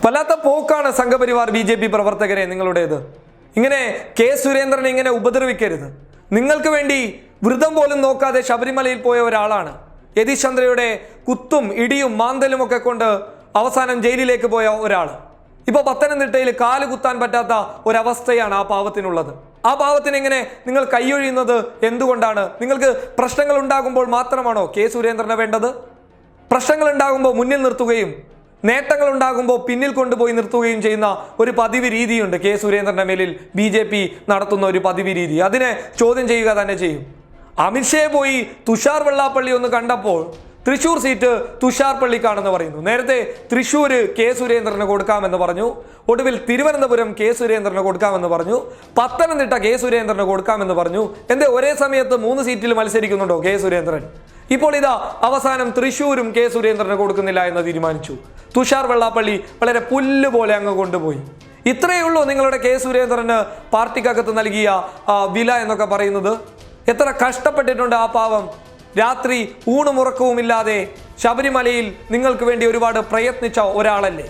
വല്ലാത്ത പോക്കാണ് സംഘപരിവാർ BJP പ്രവർത്തകരെ നിങ്ങളുടേത്. ഇങ്ങനെ കെ സുരേന്ദ്രനെ ഇങ്ങനെ ഉപദ്രവിക്കരുത്. നിങ്ങൾക്ക് വേണ്ടി വ്രതം പോലും നോക്കാതെ ശബരിമലയിൽ പോയ ഒരാളാണ്. യതീഷ് ചന്ദ്രയുടെ കുത്തും ഇടിയും മാന്തലും ഒക്കെ കൊണ്ട് അവസാനം ജയിലിലേക്ക് പോയ ഒരാൾ. ഇപ്പോൾ പത്തനംതിട്ടയിൽ കാല് കുത്താൻ പറ്റാത്ത ഒരവസ്ഥയാണ് ആ പാവത്തിനുള്ളത്. ആ പാവത്തിന് ഇങ്ങനെ നിങ്ങൾ കൈയൊഴിയുന്നത് എന്തുകൊണ്ടാണ്? നിങ്ങൾക്ക് പ്രശ്നങ്ങൾ ഉണ്ടാകുമ്പോൾ മാത്രമാണോ കെ സുരേന്ദ്രനെ വേണ്ടത്? പ്രശ്നങ്ങൾ ഉണ്ടാകുമ്പോൾ മുന്നിൽ നിർത്തുകയും നേട്ടങ്ങൾ ഉണ്ടാകുമ്പോൾ പിന്നിൽ കൊണ്ടുപോയി നിർത്തുകയും ചെയ്യുന്ന ഒരു പതിവ് രീതിയുണ്ട് കെ സുരേന്ദ്രന്റെ മേലിൽ BJP നടത്തുന്ന ഒരു പതിവ് രീതി. അതിനെ ചോദ്യം ചെയ്യുക തന്നെ ചെയ്യും. അമിത്ഷയെ പോയി തുഷാർ വെള്ളാപ്പള്ളി ഒന്ന് കണ്ടപ്പോൾ തൃശ്ശൂർ സീറ്റ് തുഷാർ പള്ളിക്കാണെന്ന് പറയുന്നു. നേരത്തെ തൃശ്ശൂര് കെ സുരേന്ദ്രന് കൊടുക്കാമെന്ന് പറഞ്ഞു. ഒടുവിൽ തിരുവനന്തപുരം കെ സുരേന്ദ്രന് കൊടുക്കാമെന്ന് പറഞ്ഞു. പത്തനംതിട്ട കെ സുരേന്ദ്രന് കൊടുക്കാമെന്ന് പറഞ്ഞു. എന്തേ ഒരേ സമയത്ത് 3 സീറ്റിൽ മത്സരിക്കുന്നുണ്ടോ കെ സുരേന്ദ്രൻ? ഇപ്പോൾ ഇതാ അവസാനം തൃശ്ശൂരും കെ സുരേന്ദ്രന് കൊടുക്കുന്നില്ല എന്ന് തീരുമാനിച്ചു. തുഷാർ വെള്ളാപ്പള്ളി വളരെ പുല്ല് പോലെ അങ്ങ് കൊണ്ടുപോയി. ഇത്രയേ ഉള്ളൂ നിങ്ങളുടെ കെ സുരേന്ദ്രന് പാർട്ടിക്കകത്ത് നൽകിയ വില എന്നൊക്കെ പറയുന്നത്. എത്ര കഷ്ടപ്പെട്ടിട്ടുണ്ട് ആ പാവം. രാത്രി ഊണുമുറക്കവും ഇല്ലാതെ ശബരിമലയിൽ നിങ്ങൾക്ക് വേണ്ടി ഒരുപാട് പ്രയത്നിച്ച ഒരാളല്ലേ.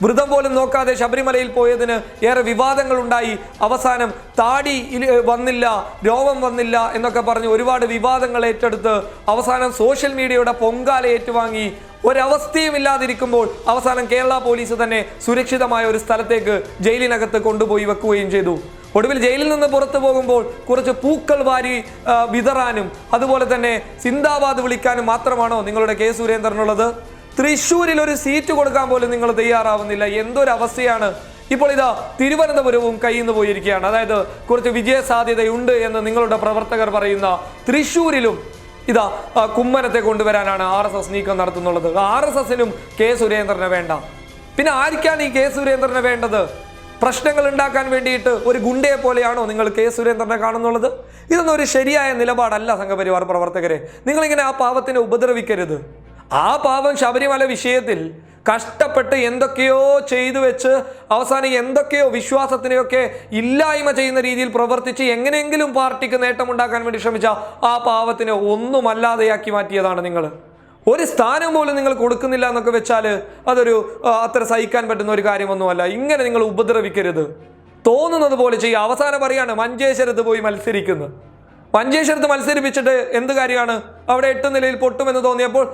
വ്രതം പോലും നോക്കാതെ ശബരിമലയിൽ പോയതിന് ഏറെ വിവാദങ്ങൾ ഉണ്ടായി. അവസാനം താടി വന്നില്ല, രോമം വന്നില്ല എന്നൊക്കെ പറഞ്ഞ് ഒരുപാട് വിവാദങ്ങൾ ഏറ്റെടുത്ത് അവസാനം സോഷ്യൽ മീഡിയയുടെ പൊങ്കാല ഏറ്റുവാങ്ങി ഒരവസ്ഥയും ഇല്ലാതിരിക്കുമ്പോൾ അവസാനം കേരള പോലീസ് തന്നെ സുരക്ഷിതമായ ഒരു സ്ഥലത്തേക്ക് ജയിലിനകത്ത് കൊണ്ടുപോയി വെക്കുകയും ചെയ്തു. ഒടുവിൽ ജയിലിൽ നിന്ന് പുറത്തു പോകുമ്പോൾ കുറച്ച് പൂക്കൾ വാരി വിതറാനും അതുപോലെ തന്നെ സിന്ദാബാദ് വിളിക്കാനും മാത്രമാണോ നിങ്ങളുടെ കെ സുരേന്ദ്രനുള്ളത്? തൃശ്ശൂരിൽ ഒരു സീറ്റ് കൊടുക്കാൻ പോലും നിങ്ങൾ തയ്യാറാവുന്നില്ല. എന്തൊരവസ്ഥയാണ്. ഇപ്പോൾ ഇതാ തിരുവനന്തപുരവും കയ്യിൽ നിന്ന് പോയിരിക്കുകയാണ്. അതായത് കുറച്ച് വിജയ സാധ്യതയുണ്ട് എന്ന് നിങ്ങളുടെ പ്രവർത്തകർ പറയുന്ന തൃശ്ശൂരിലും ഇതാ കുമ്മനത്തെ കൊണ്ടുവരാനാണ് RSS നീക്കം നടത്തുന്നുള്ളത്. RSSനും കെ സുരേന്ദ്രനെ വേണ്ട. പിന്നെ ആർക്കാണ് ഈ കെ സുരേന്ദ്രനെ വേണ്ടത്? പ്രശ്നങ്ങൾ ഉണ്ടാക്കാൻ വേണ്ടിയിട്ട് ഒരു ഗുണ്ടയെ പോലെയാണോ നിങ്ങൾ കെ സുരേന്ദ്രനെ കാണുന്നുള്ളത്? ഇതൊന്നും ഒരു ശരിയായ നിലപാടല്ല സംഘപരിവാർ പ്രവർത്തകരെ. നിങ്ങളിങ്ങനെ ആ പാവത്തിനെ ഉപദ്രവിക്കരുത്. ആ പാവം ശബരിമല വിഷയത്തിൽ കഷ്ടപ്പെട്ട് എന്തൊക്കെയോ ചെയ്തു വെച്ച് അവസാനം എന്തൊക്കെയോ വിശ്വാസത്തിനെയൊക്കെ ഇല്ലായ്മ ചെയ്യുന്ന രീതിയിൽ പ്രവർത്തിച്ച് എങ്ങനെയെങ്കിലും പാർട്ടിക്ക് നേട്ടമുണ്ടാക്കാൻ വേണ്ടി ശ്രമിച്ച ആ പാവത്തിനെ ഒന്നുമല്ലാതെയാക്കി മാറ്റിയതാണ് നിങ്ങൾ. ഒരു സ്ഥാനം പോലും നിങ്ങൾ കൊടുക്കുന്നില്ല എന്നൊക്കെ വെച്ചാൽ അതൊരു അത്ര സഹിക്കാൻ പറ്റുന്ന ഒരു കാര്യമൊന്നുമല്ല. ഇങ്ങനെ നിങ്ങൾ ഉപദ്രവിക്കരുത്. തോന്നുന്നത് പോലെ ചെയ്യുക. അവസാനം പറയാണ് മഞ്ചേശ്വരത്ത് പോയി മത്സരിക്കുന്നു. മഞ്ചേശ്വരത്ത് മത്സരിപ്പിച്ചിട്ട് എന്ത് കാര്യമാണ്? അവിടെ 8 നിലയിൽ പൊട്ടുമെന്ന് തോന്നിയപ്പോൾ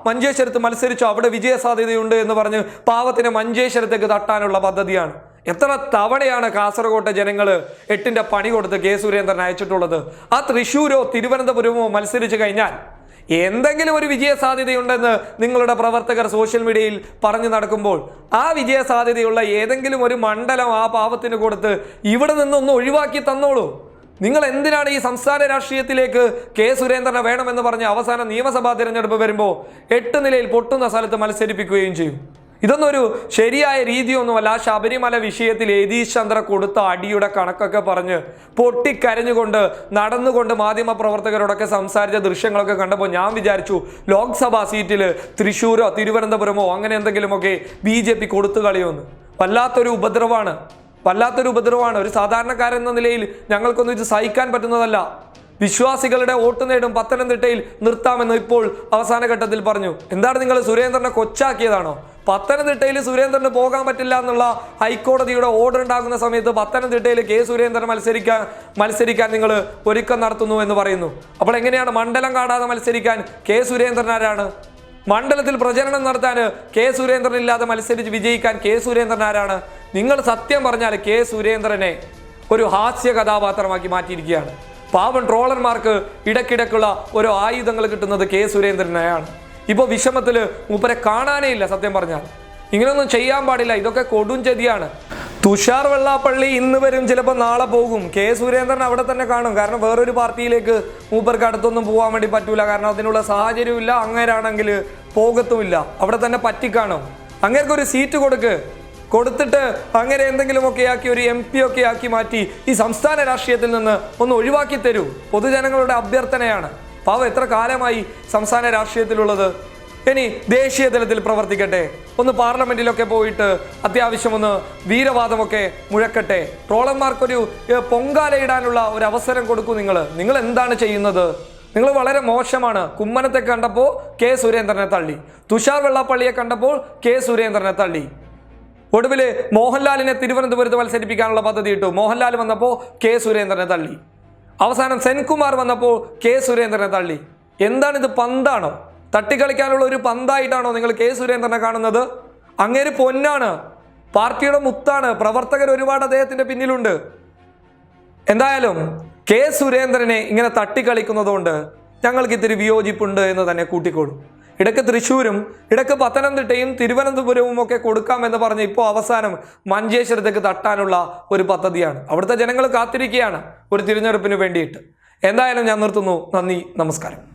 മഞ്ചേശ്വരത്ത് മത്സരിച്ചു, അവിടെ വിജയ സാധ്യതയുണ്ട് എന്ന് പറഞ്ഞ് പാവത്തിനെ മഞ്ചേശ്വരത്തേക്ക് തട്ടാനുള്ള പദ്ധതിയാണ്. എത്ര തവണയാണ് കാസർഗോട്ടെ ജനങ്ങൾ 8ന്റെ പണി കൊടുത്ത് കെ സുരേന്ദ്രൻ അയച്ചിട്ടുള്ളത്? ആ തൃശ്ശൂരോ തിരുവനന്തപുരമോ മത്സരിച്ചു കഴിഞ്ഞാൽ എന്തെങ്കിലും ഒരു വിജയ സാധ്യതയുണ്ടെന്ന് നിങ്ങളുടെ പ്രവർത്തകർ സോഷ്യൽ മീഡിയയിൽ പറഞ്ഞു നടക്കുമ്പോൾ ആ വിജയ സാധ്യതയുള്ള ഏതെങ്കിലും ഒരു മണ്ഡലം ആ പാവത്തിന് കൊടുത്ത് ഇവിടെ നിന്നൊന്ന് ഒഴിവാക്കി തന്നോളൂ. നിങ്ങൾ എന്തിനാണ് ഈ സംസ്ഥാന രാഷ്ട്രീയത്തിലേക്ക് കെ സുരേന്ദ്രനെ വേണമെന്ന് പറഞ്ഞ് അവസാന നിയമസഭാ തിരഞ്ഞെടുപ്പ് വരുമ്പോൾ 8 നിലയിൽ പൊട്ടുന്ന സ്ഥലത്ത് മത്സരിപ്പിക്കുകയും ചെയ്യും? ഇതൊന്നും ഒരു ശരിയായ രീതിയൊന്നുമല്ല. ആ ശബരിമല വിഷയത്തിൽ യതീഷ് ചന്ദ്ര കൊടുത്ത അടിയുടെ കണക്കൊക്കെ പറഞ്ഞ് പൊട്ടിക്കരഞ്ഞുകൊണ്ട് നടന്നുകൊണ്ട് മാധ്യമ പ്രവർത്തകരോടൊക്കെ സംസാരിച്ച ദൃശ്യങ്ങളൊക്കെ കണ്ടപ്പോൾ ഞാൻ വിചാരിച്ചു ലോക്സഭാ സീറ്റിൽ തൃശ്ശൂരോ തിരുവനന്തപുരമോ അങ്ങനെ എന്തെങ്കിലുമൊക്കെ BJP കൊടുത്തു കളയുമെന്ന്. വല്ലാത്തൊരു ഉപദ്രവമാണ്. ഒരു സാധാരണക്കാരെന്ന നിലയിൽ ഞങ്ങൾക്കൊന്നും ഇത് സഹിക്കാൻ പറ്റുന്നതല്ല. വിശ്വാസികളുടെ വോട്ട് നേടും പത്തനംതിട്ടയിൽ നിർത്താമെന്ന് ഇപ്പോൾ അവസാന ഘട്ടത്തിൽ പറഞ്ഞു. എന്താണ് നിങ്ങൾ സുരേന്ദ്രനെ കൊച്ചാക്കിയതാണോ? പത്തനംതിട്ടയിൽ സുരേന്ദ്രന് പോകാൻ പറ്റില്ല എന്നുള്ള ഹൈക്കോടതിയുടെ ഓർഡർ ഉണ്ടാകുന്ന സമയത്ത് പത്തനംതിട്ടയിൽ കെ സുരേന്ദ്രൻ മത്സരിക്കാൻ നിങ്ങൾ ഒരുക്കം നടത്തുന്നു എന്ന് പറയുന്നു. അപ്പോൾ എങ്ങനെയാണ് മണ്ഡലം കാണാതെ മത്സരിക്കാൻ കെ സുരേന്ദ്രൻ ആരാണ്? മണ്ഡലത്തിൽ പ്രചരണം നടത്താൻ കെ സുരേന്ദ്രൻ ഇല്ലാതെ മത്സരിച്ച് വിജയിക്കാൻ കെ സുരേന്ദ്രൻ ആരാണ്? നിങ്ങൾ സത്യം പറഞ്ഞാൽ കെ സുരേന്ദ്രനെ ഒരു ഹാസ്യ കഥാപാത്രമാക്കി മാറ്റിയിരിക്കുകയാണ്. പാവം ട്രോളർമാർക്ക് ഇടയ്ക്കിടയ്ക്കുള്ള ഓരോ ആയുധങ്ങൾ കിട്ടുന്നത് കെ സുരേന്ദ്രനെയാണ്. ഇപ്പോൾ വിഷമത്തിൽ മൂപ്പരെ കാണാനേ ഇല്ല. സത്യം പറഞ്ഞാൽ ഇങ്ങനെയൊന്നും ചെയ്യാൻ പാടില്ല. ഇതൊക്കെ കൊടും ചതിയാണ്. തുഷാർ വെള്ളാപ്പള്ളി ഇന്ന് വരും, ചിലപ്പോൾ നാളെ പോകും. കെ സുരേന്ദ്രൻ അവിടെ തന്നെ കാണും. കാരണം വേറൊരു പാർട്ടിയിലേക്ക് മൂപ്പർക്ക് അടുത്തൊന്നും പോകാൻ വേണ്ടി പറ്റൂല. കാരണം അതിനുള്ള സാഹചര്യമില്ല. അങ്ങേരാണെങ്കിൽ പോകത്തുമില്ല. അവിടെ തന്നെ പറ്റിക്കാണും. അങ്ങേർക്കൊരു സീറ്റ് കൊടുത്തിട്ട് അങ്ങനെ എന്തെങ്കിലുമൊക്കെ ആക്കി ഒരു MP ഒക്കെ ആക്കി മാറ്റി ഈ സംസ്ഥാന രാഷ്ട്രീയത്തിൽ നിന്ന് ഒന്ന് ഒഴിവാക്കി തരൂ. പൊതുജനങ്ങളുടെ അഭ്യർത്ഥനയാണ്. പാവം എത്ര കാലമായി സംസ്ഥാന രാഷ്ട്രീയത്തിലുള്ളത്. ഇനി ദേശീയ തലത്തിൽ പ്രവർത്തിക്കട്ടെ. ഒന്ന് പാർലമെന്റിലൊക്കെ പോയിട്ട് അത്യാവശ്യം ഒന്ന് വീരവാദമൊക്കെ മുഴക്കട്ടെ. ട്രോളന്മാർക്കൊരു പൊങ്കാലയിടാനുള്ള ഒരു അവസരം കൊടുക്കൂ. നിങ്ങൾ എന്താണ് ചെയ്യുന്നത്? നിങ്ങൾ വളരെ മോശമാണ്. കുമ്മനത്തെ കണ്ടപ്പോൾ കെ സുരേന്ദ്രനെ തള്ളി, തുഷാർ വെള്ളാപ്പള്ളിയെ കണ്ടപ്പോൾ കെ സുരേന്ദ്രനെ തള്ളി. ഒടുവിൽ മോഹൻലാലിനെ തിരുവനന്തപുരത്ത് മത്സരിപ്പിക്കാനുള്ള പദ്ധതി ഇട്ടു. മോഹൻലാൽ വന്നപ്പോൾ കെ സുരേന്ദ്രനെ തള്ളി. അവസാനം സെൻകുമാർ വന്നപ്പോൾ കെ സുരേന്ദ്രനെ തള്ളി. എന്താണിത്? പന്താണോ? തട്ടിക്കളിക്കാനുള്ള ഒരു പന്തായിട്ടാണോ നിങ്ങൾ കെ സുരേന്ദ്രനെ കാണുന്നത്? അങ്ങേര് പൊന്നാണ്, പാർട്ടിയുടെ മുത്താണ്, പ്രവർത്തകർ ഒരുപാട് അദ്ദേഹത്തിന്റെ പിന്നിലുണ്ട്. എന്തായാലും കെ സുരേന്ദ്രനെ ഇങ്ങനെ തട്ടിക്കളിക്കുന്നതുകൊണ്ട് ഞങ്ങൾക്ക് ഇത്തിരി വിയോജിപ്പുണ്ട് എന്ന് തന്നെ കൂട്ടിക്കോളും. ഇടയ്ക്ക് തൃശ്ശൂരും ഇടയ്ക്ക് പത്തനംതിട്ടയും തിരുവനന്തപുരവും ഒക്കെ കൊടുക്കാമെന്ന് പറഞ്ഞ് ഇപ്പോൾ അവസാനം മഞ്ചേശ്വരത്തേക്ക് തട്ടാനുള്ള ഒരു പദ്ധതിയാണ്. അവിടുത്തെ ജനങ്ങൾ കാത്തിരിക്കുകയാണ് ഒരു തിരഞ്ഞെടുപ്പിന് വേണ്ടിയിട്ട്. എന്തായാലും ഞാൻ നിർത്തുന്നു. നന്ദി, നമസ്കാരം.